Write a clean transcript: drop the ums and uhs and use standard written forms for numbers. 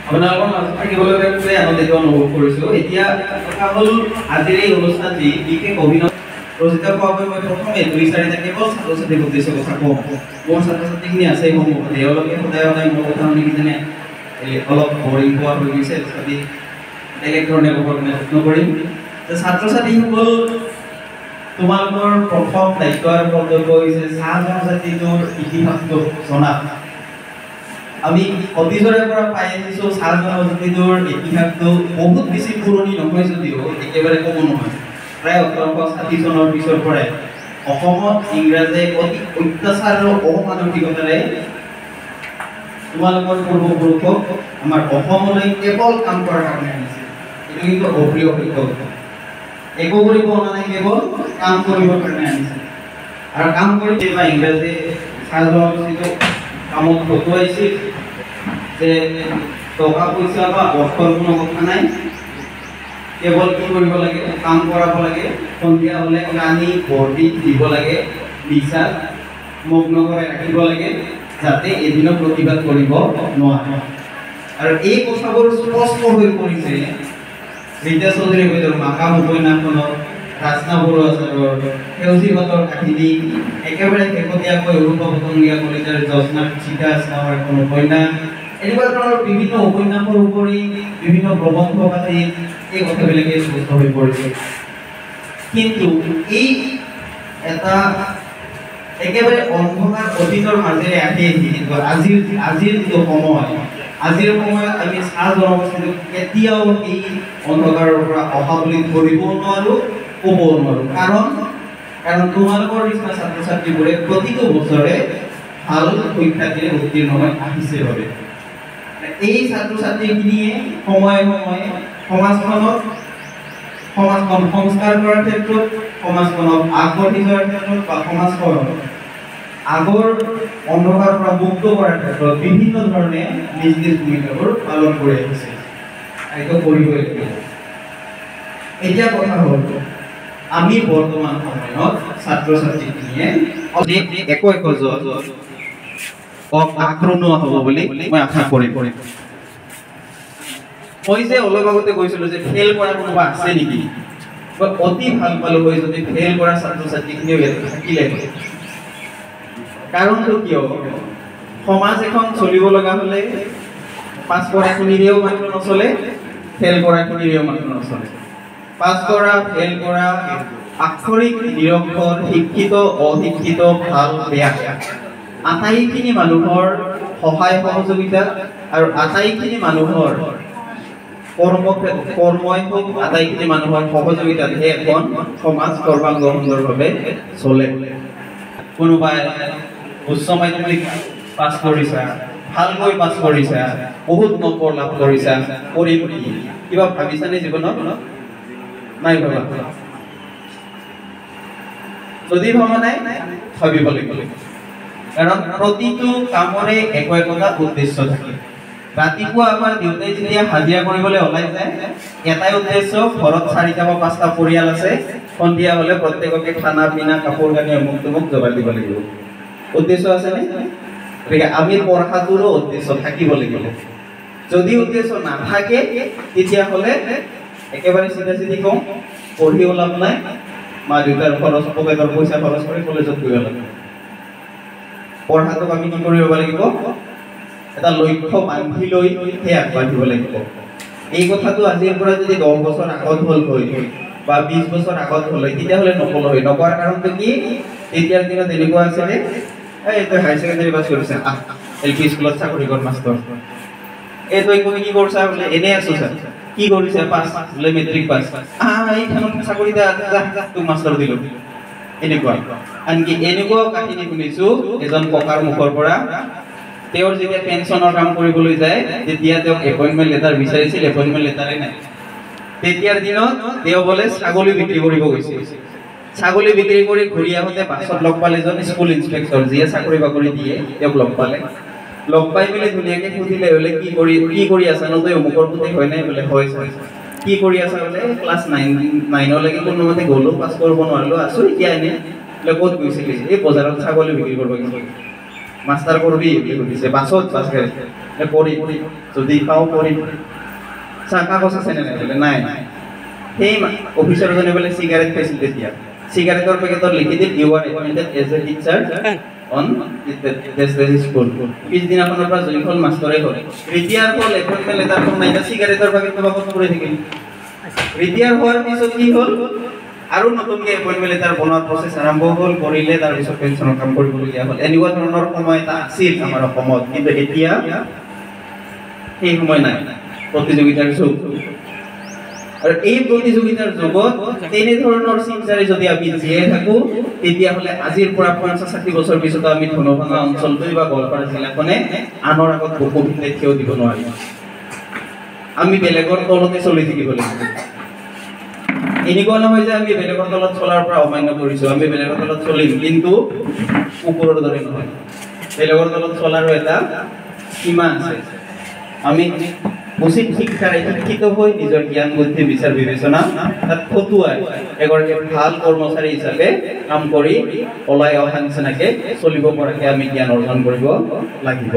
আপোনালোকৰ মাজত থাকিবলৈ পাই আনন্দিত অনুভৱ কৰিছোঁ। এতিয়া কথা হ'ল আজিৰ এই অনুষ্ঠানটি বিশেষ অভিনয় ৰচিত হোৱাকৈ মই প্ৰথমে 2-4টা কেৱল ছাত্ৰ ছাত্ৰীক উদ্দেশ্যে কথা কওঁ। মোৰ ছাত্ৰ ছাত্ৰীখিনি আছে এই সমূহ তেওঁলোকে সদায় সদায় মোৰ কথা শুনি কিনে অলপ বৰিং পোৱা হৈ গৈছে, তথাপি বেলেগ ধৰণে ক'বলৈ যত্ন কৰিম। ছাত্ৰ ছাত্ৰীসকল, তোমালোকৰ প্ৰথম দায়িত্ব আৰু কৰ্তব্য হৈছে চাহ জনজাতিটোৰ ইতিহাসটো জনা। আমি অতীজৰে পৰা পাই আহিছোঁ চাহ জনজাতিটোৰ ইতিহাসটো বহুত বেছি পুৰণি নহয় যদিও একেবাৰে ক'ব নহয়। প্ৰায় 1860 চনৰ পিছৰ পৰাই অসমত ইংৰাজে অতি অত্যাচাৰ আৰু অমানসিকতাৰে তোমালোকৰ পূৰ্বপুৰুষক আমাৰ অসমলৈ কেৱল কাম কৰাৰ কাৰণে আনিছিল। এইটো কিন্তু অপ্ৰিয় সত্য কথা। একো কৰিব অনা নাই, কেৱল কাম কৰিবৰ কাৰণে আনিছিল। আৰু কাম কৰি বা ইংৰাজে চাহ জনজাতিটোক কামত খটুৱাইছিল যে টকা পইচা বা অৰ্থৰ কোনো কথা নাই, কেৱল কি কৰিব লাগে, কাম কৰাব লাগে, সন্ধিয়া হ'লে কানি ভৰ্তি দিব লাগে, নিচাত মগ্ন কৰাই ৰাখিব লাগে, যাতে এদিনো প্ৰতিবাদ কৰিব নোৱাৰে। আৰু এই কথাবোৰ স্পষ্ট হৈ পৰিছে ৰীতা চৌধুৰী বাইদেউৰ মাকাম উপন্যাসখনত, ৰাজনা বৰুৱাচাৰৰ সেউজী পাতৰ কাহিনী, একেবাৰে শেহতীয়াকৈ অৰূপা পতংগীয়া কলিতাৰ জজনাৰ চিতা নামৰ এখন উপন্যাস, এনেকুৱা ধৰণৰ বিভিন্ন উপন্যাসৰ উপৰি বিভিন্ন প্ৰবন্ধ পাতি এই কথাবিলাকে স্পষ্ট হৈ পৰিছে। কিন্তু এই এটা একেবাৰে অন্ধকাৰ অতীতৰ মাজেৰে আহি কিন্তু আজিৰ যিটো সময়, আজিৰ সময়ত আমি চাহ জনগোষ্ঠীটোক কেতিয়াও এই অন্ধকাৰৰ পৰা অহা বুলি ধৰিবও নোৱাৰোঁ, ক'বও নোৱাৰোঁ। কাৰণ তোমালোকৰ নিচিনা ছাত্ৰ ছাত্ৰীবোৰে প্ৰতিটো বছৰে ভাল শিক্ষাৰ্থীৰে উত্তীৰ্ণ হৈ আহিছে বাবে এই ছাত্ৰ ছাত্ৰীখিনিয়ে সময়ে সময়ে সমাজখন সংস্কাৰ কৰাৰ ক্ষেত্ৰত, সমাজখনক আগবাঢ়ি যোৱাৰ ক্ষেত্ৰত বা সমাজখনক আগৰ অন্ধকাৰৰ পৰা মুক্ত কৰাৰ ক্ষেত্ৰত বিভিন্ন ধৰণে নিজ নিজ ভূমিকাবোৰ পালন কৰি আহিছে। এইটো কৰিবই লাগিব। এতিয়া কথা হ'ল আমি বৰ্তমান সময়ত ছাত্ৰ ছাত্ৰীখিনিয়ে একো আক্ৰমণ হ'ব বুলি মই আশা কৰিম। মই যে অলপ আগতে কৈছিলোঁ যে ফেইল কৰা কোনোবা আছে নেকি, মই অতি ভাল পালোঁ হৈ যদি ফেইল কৰা ছাত্ৰ ছাত্ৰীখিনিও ইয়াত থাকিলে। কাৰণটো কিয়, সমাজ এখন চলিব লগা হ'লে পাছ কৰাখিনিৰেও মাত্ৰ নচলে, ফেইল কৰাখিনিৰেও মাত্ৰ নচলে। পাছ কৰা, ফেইল কৰা, আক্ষৰিক নিৰক্ষৰ, শিক্ষিত অশিক্ষিত, ভাল বেয়া, আটাইখিনি মানুহৰ সহায় সহযোগিতা আৰু আটাইখিনি মানুহৰ কৰ্মই হওক, আটাইখিনি মানুহৰ সহযোগিতাতহে এখন সমাজ সৰ্বাংগ সুন্দৰভাৱে চলে। কোনোবাই উচ্চ মাধ্যমিক পাছ কৰিছা, ভালকৈ পাছ কৰিছা, বহুত নম্বৰ লাভ কৰিছা, কৰিম কি কিবা ভাবিছানে জীৱনত? নাই ভাবা। যদি ভাবা নাই, ভাবিব লাগিব। কাৰণ প্ৰতিটো কামৰে একো একোটা উদ্দেশ্য থাকে। ৰাতিপুৱা আমাৰ দেউতাই যেতিয়া হাজিৰা কৰিবলৈ ওলাই যায়, এটাই উদ্দেশ্য, ঘৰত 4টা বা 5টা পৰিয়াল আছে, সন্ধিয়া হ'লে প্ৰত্যেককে খানা পিনা কাপোৰ কানি অমুক তমুক যোগাৰ দিব লাগিব। উদ্দেশ্য আছেনে? গতিকে আমি পঢ়াটোৰো উদ্দেশ্য থাকিব লাগিব। যদি উদ্দেশ্য নাথাকে তেতিয়াহ'লে একেবাৰে চিধা চিধি কওঁ, পঢ়ি লাভ নাই, মা দেউতাৰ খৰচ পকেটৰ পইচা খৰচ কৰি কলেজত গৈ লাগিব। পঢ়াটোক আমি কি কৰিব লাগিব, এটা লক্ষ্য বান্ধি লৈ সেই আগবাঢ়িব লাগিব। এই কথাটো আজিৰ পৰা যদি 10 বছৰ আগত হ'ল হয় বা 20 বছৰ আগত হ'ল হয়, তেতিয়াহ'লে নক'লো হয়। নকোৱাৰ কাৰণটো কি, তেতিয়াৰ দিনত এনেকুৱা আছিলে, এই তই হায়াৰ ছেকেণ্ডাৰী পাছ কৰিছা, LP স্কুলত চাকৰি কৰ মাষ্টৰ, এই তই কি কৰিছা বোলে, এনেই আছো ছাৰ, কি কৰিছা, পাছ বোলে মেট্ৰিক পাছ, এইখনত চাকৰি তোক মাষ্টৰ দিলোঁ। এনেকুৱা আনকি এনেকুৱাও কাহিনী শুনিছোঁ এজন ককাৰ মুখৰ পৰা, তেওঁৰ যেতিয়া পেঞ্চনৰ কাম কৰিবলৈ যায় তেতিয়া তেওঁক এপইণ্টমেণ্ট লেটাৰ বিচাৰিছিল, এপইণ্টমেণ্ট লেটাৰে নাই। তেতিয়াৰ দিনত তেওঁ বোলে ছাগলী বিক্ৰী কৰিব গৈছিল। ছাগলী বিক্ৰী কৰি ঘূৰি আহোঁতে বাছত লগ পালে এজন স্কুল ইনস্পেক্টৰ, যিয়ে চাকৰি বাকৰি দিয়ে, তেওঁক লগ পালে। লগ পাই মেলি ধুনীয়াকৈ সুধিলে, বোলে কি কৰি আছা ন, তই অমুকৰ পুতেক হয় নাই? বোলে হয় ছাৰ। কি কৰি আছা? বোলে ক্লাছ 9লৈকে কোনোমতে গ'লোঁ, পাছ কৰিব নোৱাৰিলোঁ, আছোঁ এতিয়া এনেই। বোলে ক'ত গৈছিলি? এই বজাৰত ছাগলী বিক্ৰী কৰিব গৈছিলোঁ। মাষ্টাৰ কৰবি বুলি সুধিছে বাছত বাছ গাড়ীত কৰি যদি পাওঁ কৰিম চাহ কাগজ আছে নে নাই নাই সেই অফিচাৰজনে বোলে চিগাৰেট খাইছিল তেতিয়া চিগাৰেটৰ পেকেটত লিখি দিয়ে you are appointed as a teacher on this school পিছদিনাখনৰ পৰা জয়ীফল মাষ্টৰে হ'ল ৰিটায়াৰ হ'ল এপইণ্টমেণ্ট লেটাৰখন নাই চিগাৰেটৰ পেকেটটো বাকত পৰি থাকিল ৰিটায়াৰ হোৱাৰ পিছত কি হ'ল আৰু নতুনকে এপইণ্টমেণ্ট লেটাৰ বনোৱাৰ প্ৰচেছ আৰম্ভ হ'ল কৰিলে তাৰপিছত পেঞ্চনৰ কাম কৰিবলগীয়া হ'ল এনেকুৱা ধৰণৰ সময় এটা আছিল আমাৰ অসমত কিন্তু এতিয়া সেই সময় নাই প্ৰতিযোগিতাৰ যুগ আৰু এই প্ৰতিযোগিতাৰ যুগত তেনেধৰণৰ চিন্তাৰে যদি আমি জীয়াই থাকোঁ তেতিয়াহ'লে আজিৰ পৰা 50-60 বছৰ পিছত আমি ধনভাঙা অঞ্চলটোৱে বা গোৱালপাৰা জিলাখনে আনৰ আগত বুকু ভিতৰত থিয় দিব নোৱাৰিম আমি বেলেগৰ তলতে চলি থাকিব লাগিব এনেকুৱা নহয় যে আমি বেলেগৰ তলত চলাৰ পৰা অমান্য কৰিছোঁ আমি বেলেগৰ তলত চলিম কিন্তু কুকুৰৰ দৰে নহয় বেলেগৰ তলত চলাৰো এটা সীমা আছে আমি উচিত শিক্ষাৰে শিক্ষিত হৈ নিজৰ জ্ঞান বুদ্ধি বিচাৰ বিবেচনা তাত খটুৱাই এগৰাকী ভাল কৰ্মচাৰী হিচাপে কাম কৰি ওলাই অহা নিচিনাকে চলিব পৰাকে আমি জ্ঞান অৰ্জন কৰিব লাগিব